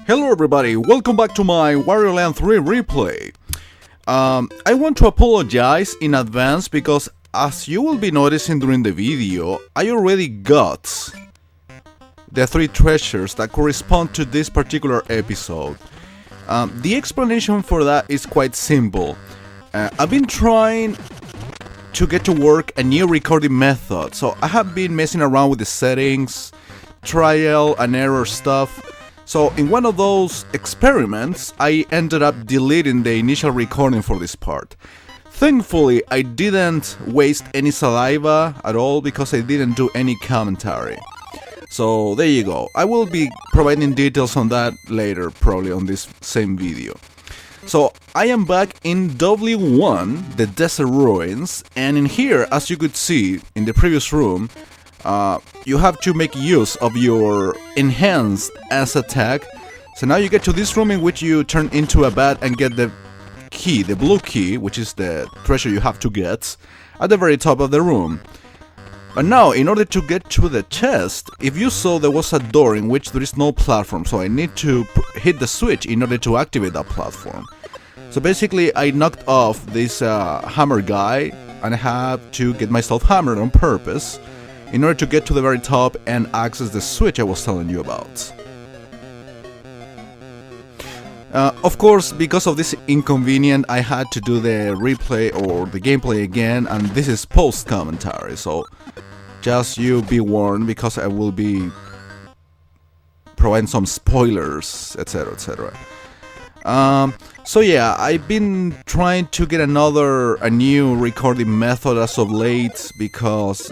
Hello everybody, welcome back to my Wario Land 3 replay. I want to apologize in advance because as you will be noticing during the video, I already got the 3 treasures that correspond to this particular episode. The explanation for that is quite simple. I've been trying to get to work a new recording method, so I have been messing around with the settings, trial and error stuff. So in one of those experiments, I ended up deleting the initial recording for this part. Thankfully, I didn't waste any saliva at all because I didn't do any commentary. So there you go. I will be providing details on that later, probably on this same video. So I am back in W1, the Desert Ruins, and in here, as you could see in the previous room, you have to make use of your enhanced ass attack. So now you get to this room in which you turn into a bat and get the key, the blue key, which is the treasure you have to get, at the very top of the room. But now, in order to get to the chest, if you saw there was a door in which there is no platform, so I need to hit the switch in order to activate that platform. So basically, I knocked off this hammer guy, and I have to get myself hammered on purpose in order to get to the very top and access the switch I was telling you about. Of course, because of this inconvenience, I had to do the replay or the gameplay again, and this is post-commentary, so just you be warned because I will be providing some spoilers, etc, etc. So yeah, I've been trying to get a new recording method as of late because,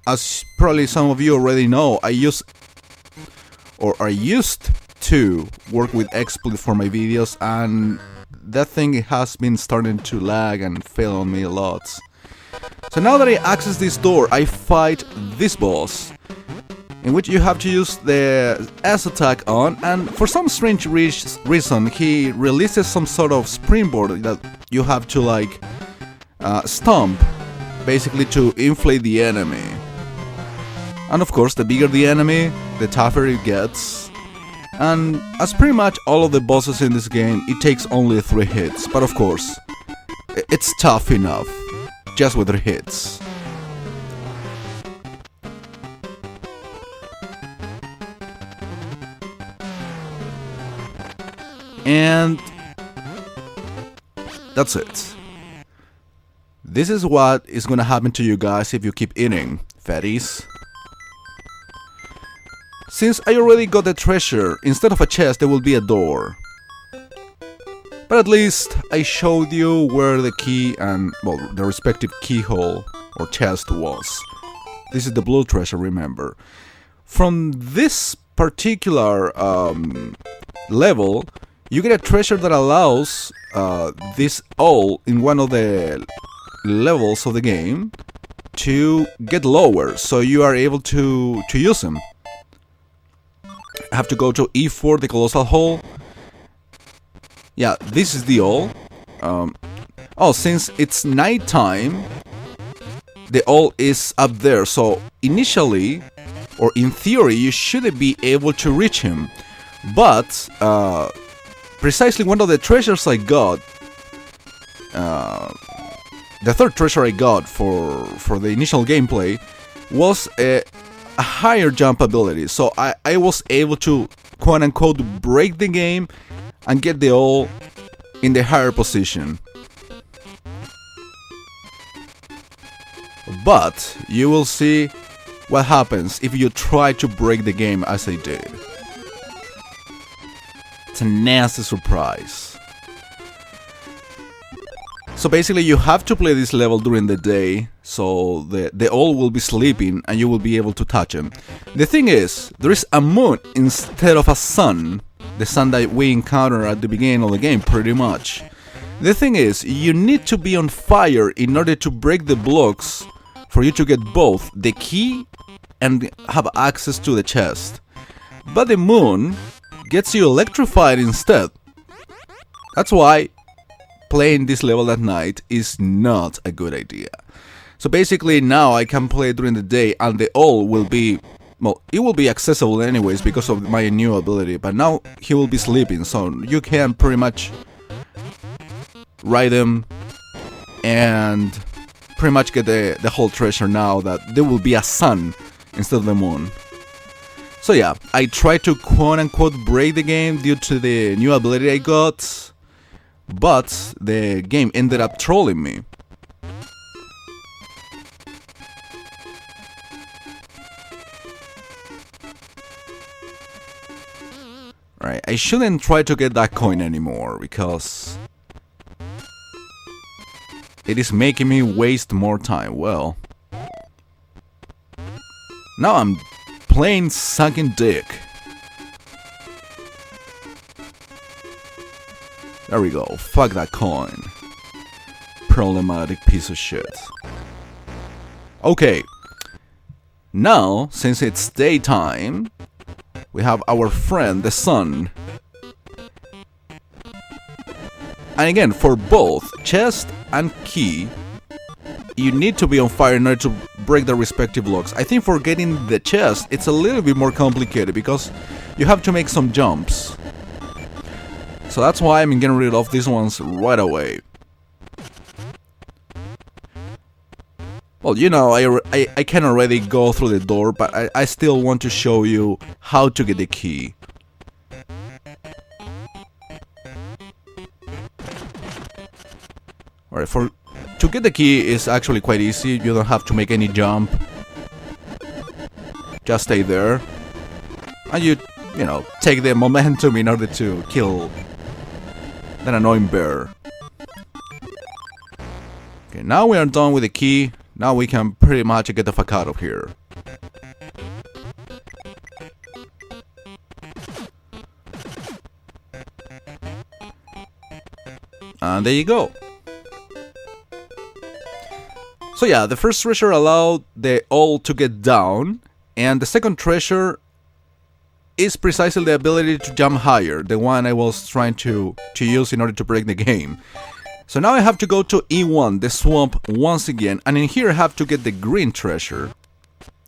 as probably some of you already know, I used to work with XSplit for my videos, and that thing has been starting to lag and fail on me a lot. So now that I access this door, I fight this boss, in which you have to use the S attack on, and for some strange reason he releases some sort of springboard that you have to like stomp, basically to inflate the enemy. And of course, the bigger the enemy, the tougher it gets. And as pretty much all of the bosses in this game, it takes only 3 hits. But of course, it's tough enough, just with 3 hits. And that's it. This is what is gonna happen to you guys if you keep eating, fatties. Since I already got the treasure, instead of a chest there will be a door. But at least I showed you where the key and, well, the respective keyhole or chest was. This is the blue treasure, remember. From this particular level, you get a treasure that allows this owl in one of the levels of the game to get lower, so you are able to use them. I have to go to E4, the Colossal Hole. Yeah, this is the owl. Oh, since it's nighttime, the owl is up there, so initially, or in theory, you shouldn't be able to reach him. But precisely one of the treasures I got, the third treasure I got for the initial gameplay, was a higher jump ability. So I was able to, quote-unquote, break the game and get the owl in the higher position. But you will see what happens if you try to break the game as I did. It's a nasty surprise. So basically you have to play this level during the day, so the owl will be sleeping and you will be able to touch him. The thing is, there is a moon instead of a sun, the sun that we encounter at the beginning of the game pretty much. The thing is, you need to be on fire in order to break the blocks for you to get both the key and have access to the chest. But the moon gets you electrified instead. That's why playing this level at night is not a good idea. So basically now I can play during the day and the owl will be well, it will be accessible anyways because of my new ability, but now he will be sleeping, so you can pretty much ride him and pretty much get the whole treasure now that there will be a sun instead of the moon. So yeah, I tried to quote-unquote break the game due to the new ability I got, but the game ended up trolling me. Right, I shouldn't try to get that coin anymore because it is making me waste more time. Well, now I'm plain sucking dick. There we go. Fuck that coin. Problematic piece of shit. Okay. Now, since it's daytime, we have our friend, the sun. And again, for both chest and key, you need to be on fire in order to break the respective locks. I think for getting the chest, it's a little bit more complicated because you have to make some jumps. So that's why I'm getting rid of these ones right away. Well, you know, I can already go through the door, but I still want to show you how to get the key. Alright, to get the key is actually quite easy. You don't have to make any jump. Just stay there. And you know, take the momentum in order to kill that annoying bear. Okay, now we are done with the key. Now we can pretty much get the fuck out of here. And there you go. So yeah, the first treasure allowed the all to get down, and the second treasure is precisely the ability to jump higher, the one I was trying to use in order to break the game. So now I have to go to E1, the swamp, once again, and in here I have to get the green treasure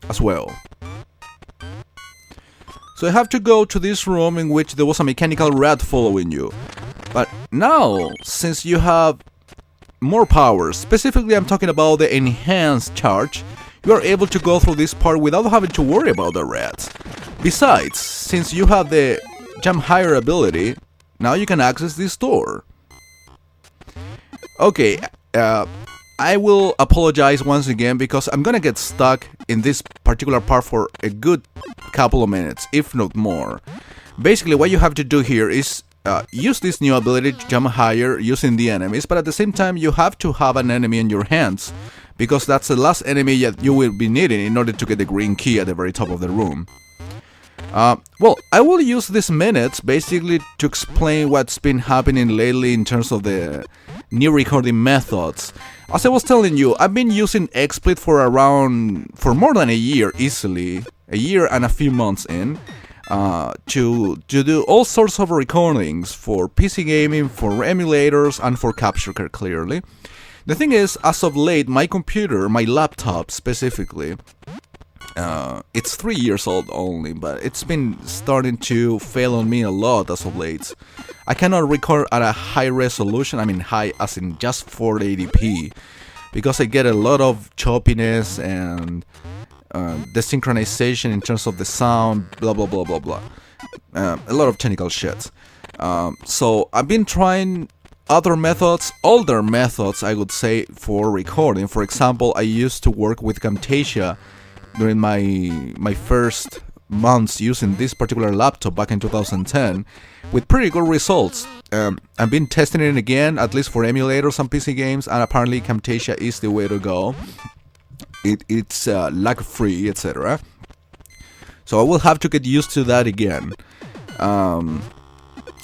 as well. So I have to go to this room in which there was a mechanical rat following you. But now, since you have more powers, specifically I'm talking about the enhanced charge, you are able to go through this part without having to worry about the rats. Besides, since you have the jump higher ability, now you can access this door. Okay, I will apologize once again because I'm gonna get stuck in this particular part for a good couple of minutes, if not more. Basically, what you have to do here is use this new ability to jump higher using the enemies, but at the same time you have to have an enemy in your hands, because that's the last enemy that you will be needing in order to get the green key at the very top of the room. Well, I will use these minutes basically to explain what's been happening lately in terms of the new recording methods. As I was telling you, I've been using XSplit for more than a year easily, a year and a few months in. To do all sorts of recordings for PC gaming, for emulators, and for capture card, clearly. The thing is, as of late, my computer, my laptop specifically, it's 3 years old only, but it's been starting to fail on me a lot as of late. I cannot record at a high resolution, I mean high as in just 480p, because I get a lot of choppiness and the synchronization in terms of the sound, blah blah blah blah blah. A lot of technical shit. So I've been trying other methods, older methods I would say, for recording. For example, I used to work with Camtasia during my first months using this particular laptop back in 2010 with pretty good results. I've been testing it again, at least for emulators and PC games, and apparently Camtasia is the way to go. It's lag-free, etc. So I will have to get used to that again. And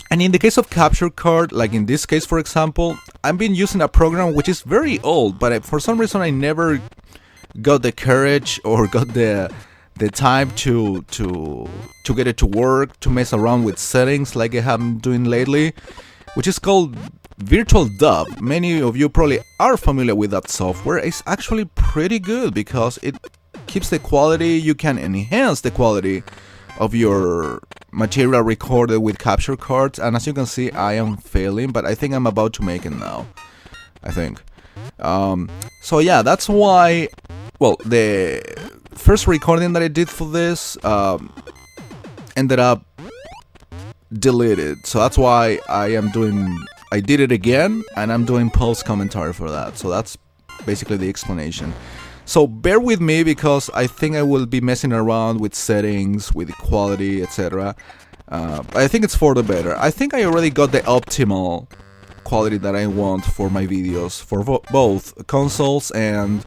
in the case of capture card, like in this case for example, I've been using a program which is very old, but for some reason I never got the courage or got the time to get it to work, to mess around with settings like I have been doing lately, which is called Virtual Dub. Many of you probably are familiar with that software. It's actually pretty good because it keeps the quality, you can enhance the quality of your material recorded with capture cards, and as you can see, I am failing, but I think I'm about to make it now. I think. So yeah, that's why, well, the first recording that I did for this ended up deleted, so that's why I did it again, and I'm doing post commentary for that. So that's basically the explanation. So bear with me, because I think I will be messing around with settings, with quality, etc. But I think it's for the better. I think I already got the optimal quality that I want for my videos, for both consoles and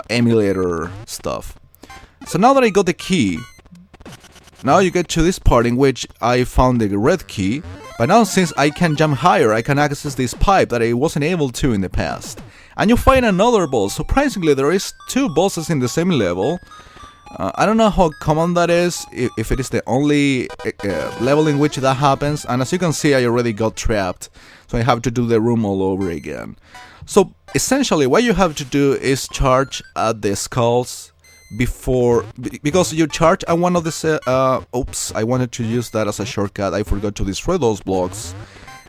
emulator stuff. So now that I got the key, now you get to this part in which I found the red key. But now, since I can jump higher, I can access this pipe that I wasn't able to in the past. And you find another boss. Surprisingly, there is 2 bosses in the same level. I don't know how common that is, if it is the only level in which that happens. And as you can see, I already got trapped, so I have to do the room all over again. So essentially, what you have to do is charge at the skulls before, because you charge at one of the oops, I wanted to use that as a shortcut. I forgot to destroy those blocks.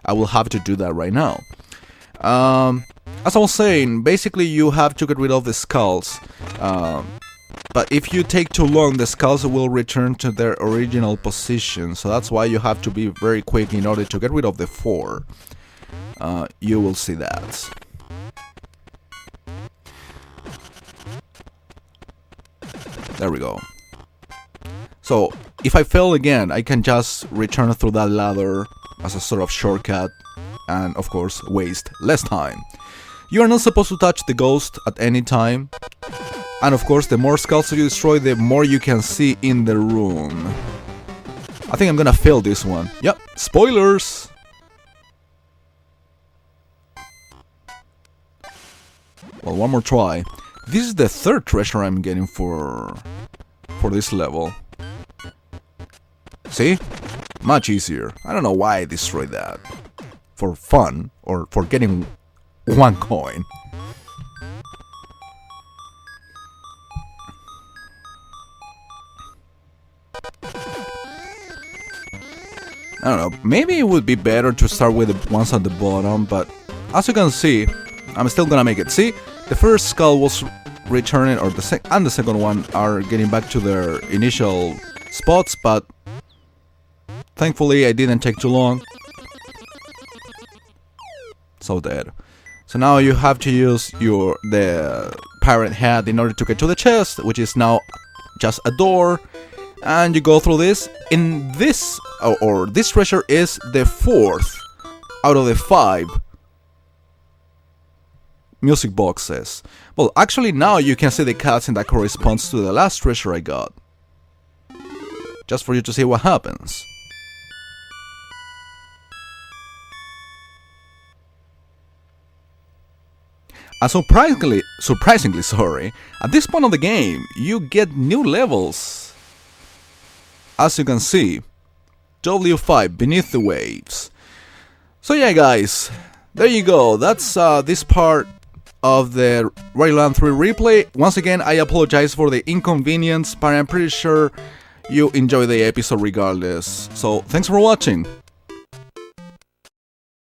I will have to do that right now. As I was saying, basically you have to get rid of the skulls, but if you take too long, the skulls will return to their original position, so that's why you have to be very quick in order to get rid of the 4. You will see that. There we go. So, if I fail again, I can just return through that ladder as a sort of shortcut, and of course, waste less time. You are not supposed to touch the ghost at any time, and of course, the more skulls you destroy, the more you can see in the room. I think I'm gonna fail this one. Yep, spoilers! Well, one more try. This is the 3rd treasure I'm getting for this level. See? Much easier. I don't know why I destroyed that. For fun, or for getting 1 coin. I don't know, maybe it would be better to start with the ones at the bottom, but as you can see, I'm still gonna make it. See? The first skull was returning, or the second one are getting back to their initial spots, but thankfully I didn't take too long. So dead. So now you have to use the pirate hat in order to get to the chest, which is now just a door, and you go through this. In this, or this treasure is the 4th out of the 5 music boxes. Well, actually now you can see the cutscene that corresponds to the last treasure I got. Just for you to see what happens. And surprisingly, sorry, at this point of the game, you get new levels. As you can see, W5, Beneath the Waves. So yeah, guys, there you go. That's this part of the Wario Land 3 replay. Once again, I apologize for the inconvenience, but I'm pretty sure you enjoy the episode regardless. So, thanks for watching.